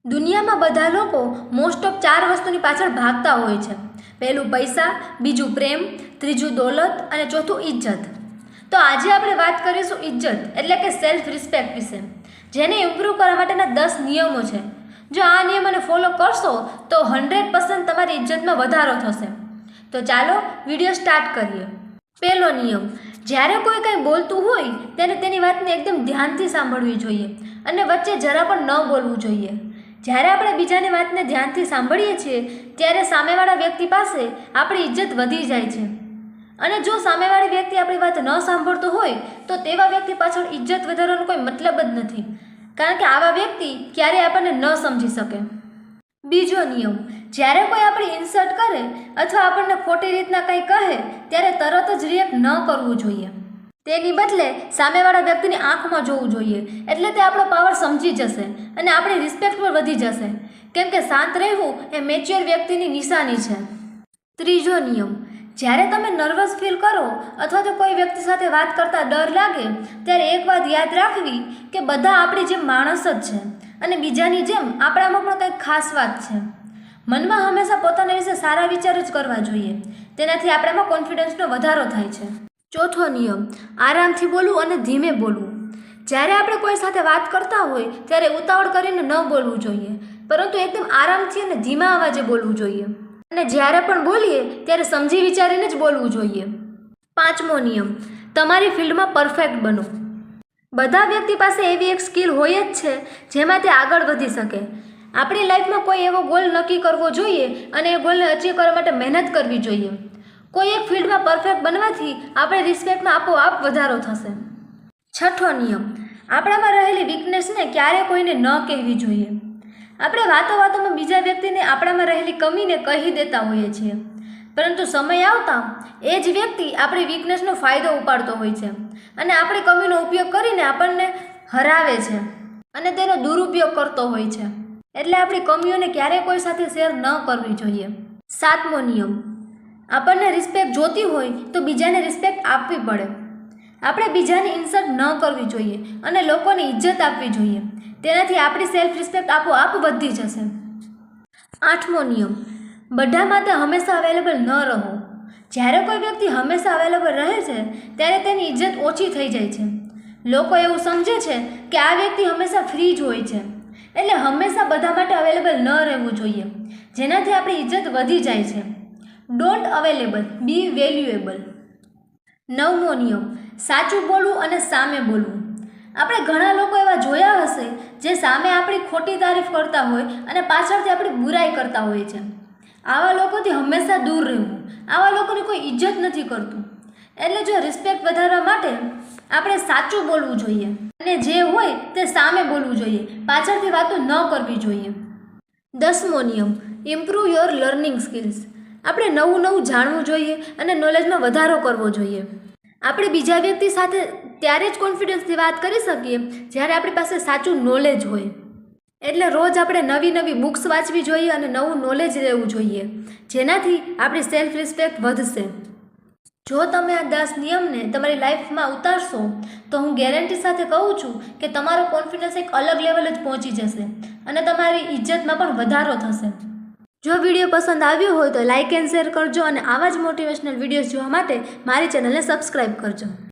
દુનિયામાં બધા લોકો મોસ્ટ ઓફ 4 વસ્તુની પાછળ ભાગતા હોય છે. પહેલું પૈસા, બીજું પ્રેમ, ત્રીજું દોલત અને ચોથું ઇજ્જત. તો આજે આપણે વાત કરીશું ઇજ્જત એટલે કે સેલ્ફ રિસ્પેક્ટ વિશે, જેને ઇમ્પ્રૂવ કરવા માટેના 10 નિયમો છે. જો આ નિયમોને ફોલો કરશો તો 100% તમારી ઇજ્જતમાં વધારો થશે. તો ચાલો વિડીયો સ્ટાર્ટ કરીએ. પહેલો નિયમ, જ્યારે કોઈ કંઈ બોલતું હોય ત્યારે તેની વાતને એકદમ ધ્યાનથી સાંભળવી જોઈએ અને વચ્ચે જરા પણ ન બોલવું જોઈએ. જ્યારે આપણે બીજાની વાતને ધ્યાનથી સાંભળીએ છીએ ત્યારે સામેવાળા વ્યક્તિ પાસે આપણી ઇજ્જત વધી જાય છે. અને જો સામેવાળી વ્યક્તિ આપણી વાત ન સાંભળતો હોય તો તેવા વ્યક્તિ પાછળ ઇજ્જત વધારવાનો કોઈ મતલબ જ નથી, કારણ કે આવા વ્યક્તિ ક્યારેય આપણને ન સમજી શકે. બીજો નિયમ, જ્યારે કોઈ આપણી ઇન્સલ્ટ કરે અથવા આપણને ખોટી રીતના કંઈ કહે ત્યારે તરત જ રિએક્ટ ન કરવું જોઈએ. તેની બદલે સામેવાળા વ્યક્તિની આંખમાં જોવું જોઈએ, એટલે તે આપણો પાવર સમજી જશે અને આપણી રિસ્પેક્ટ પણ વધી જશે, કેમ કે શાંત રહેવું એ મેચ્યોર વ્યક્તિની નિશાની છે. ત્રીજો નિયમ, જ્યારે તમે નર્વસ ફીલ કરો અથવા તો કોઈ વ્યક્તિ સાથે વાત કરતાં ડર લાગે ત્યારે એક વાત યાદ રાખવી કે બધા આપણી જેમ માણસ જ છે અને બીજાની જેમ આપણામાં પણ કંઈક ખાસ વાત છે. મનમાં હંમેશા પોતાના વિશે સારા વિચાર જ કરવા જોઈએ, તેનાથી આપણામાં કોન્ફિડન્સનો વધારો થાય છે. ચોથો નિયમ, આરામથી બોલવું અને ધીમે બોલવું. જ્યારે આપણે કોઈ સાથે વાત કરતા હોય ત્યારે ઉતાવળ કરીને ન બોલવું જોઈએ, પરંતુ એકદમ આરામથી અને ધીમા અવાજે બોલવું જોઈએ. અને જ્યારે પણ બોલીએ ત્યારે સમજી વિચારીને જ બોલવું જોઈએ. પાંચમો નિયમ, તમારી ફિલ્ડમાં પરફેક્ટ બનો. બધા વ્યક્તિ પાસે એવી એક સ્કિલ હોય જ છે જેમાં તે આગળ વધી શકે. આપણી લાઈફમાં કોઈ એવો ગોલ નક્કી કરવો જોઈએ અને એ ગોલને અચીવ કરવા માટે મહેનત કરવી જોઈએ. કોઈ એક ફિલ્ડમાં પરફેક્ટ બનવાથી આપણે રિસ્પેક્ટમાં આપોઆપ વધારો થશે. છઠ્ઠો નિયમ, આપણામાં રહેલી વીકનેસને ક્યારેય કોઈને ન કહેવી જોઈએ. આપણે વાતોમાં બીજા વ્યક્તિને આપણામાં રહેલી કમીને કહી દેતા હોઈએ છીએ, પરંતુ સમય આવતા એ જ વ્યક્તિ આપણી વીકનેસનો ફાયદો ઉપાડતો હોય છે અને આપણી કમીનો ઉપયોગ કરીને આપણને હરાવે છે અને તેનો દુરુપયોગ કરતો હોય છે. એટલે આપણી કમીઓને ક્યારેય કોઈ સાથે શેર ન કરવી જોઈએ. સાતમો નિયમ, આપણને રિસ્પેક્ટ જોતી હોય તો બીજાને રિસ્પેક્ટ આપવી પડે. આપણે બીજાની ઇન્સલ્ટ ન કરવી જોઈએ અને લોકોને ઇજ્જત આપવી જોઈએ. તેનાથી આપણી સેલ્ફ રિસ્પેક્ટ આપોઆપ વધી જશે. આઠમો નિયમ, બધા માટે હંમેશા અવેલેબલ ન રહો. જ્યારે કોઈ વ્યક્તિ હંમેશા અવેલેબલ રહે છે ત્યારે તેની ઇજ્જત ઓછી થઈ જાય છે. લોકો એવું સમજે છે કે આ વ્યક્તિ હંમેશા ફ્રી જ હોય છે, એટલે હંમેશા બધા માટે અવેલેબલ ન રહેવું જોઈએ, જેનાથી આપણી ઇજ્જત વધી જાય છે. Don't available, be valuable. નવમો નિયમ, સાચું બોલવું અને સામે બોલવું. આપણે ઘણા લોકો એવા જોયા હશે જે સામે આપણી ખોટી તારીફ કરતા હોય અને પાછળથી આપણી બુરાઈ કરતા હોય છે. આવા લોકોથી હંમેશા દૂર રહેવું. આવા લોકોની કોઈ ઇજ્જત નથી કરતું. એટલે જો રિસ્પેક્ટ વધારવા માટે આપણે સાચું બોલવું જોઈએ અને જે હોય તે સામે બોલવું જોઈએ, પાછળથી વાતો ન કરવી જોઈએ. 10મો નિયમ, ઇમ્પ્રૂવ યોર લર્નિંગ સ્કિલ્સ. આપણે નવું જાણવું જોઈએ અને નોલેજમાં વધારો કરવો જોઈએ. આપણે બીજા વ્યક્તિ સાથે ત્યારે જ કોન્ફિડન્સથી વાત કરી શકીએ જ્યારે આપણી પાસે સાચું નોલેજ હોય. એટલે રોજ આપણે નવી બુક્સ વાંચવી જોઈએ અને નવું નોલેજ લેવું જોઈએ, જેનાથી આપણી સેલ્ફ રિસ્પેક્ટ વધશે. જો તમે આ 10 નિયમને તમારી લાઈફમાં ઉતારશો તો હું ગેરંટી સાથે કહું છું કે તમારો કોન્ફિડન્સ એક અલગ લેવલ જ પહોંચી જશે અને તમારી ઇજ્જતમાં પણ વધારો થશે. જો વિડીયો પસંદ આવ્યો હોય તો લાઇક એન્ડ શેર કરજો અને આવા જ મોટિવેશનલ વિડીયોઝ જોવા માટે મારી ચેનલને સબસ્ક્રાઈબ કરજો.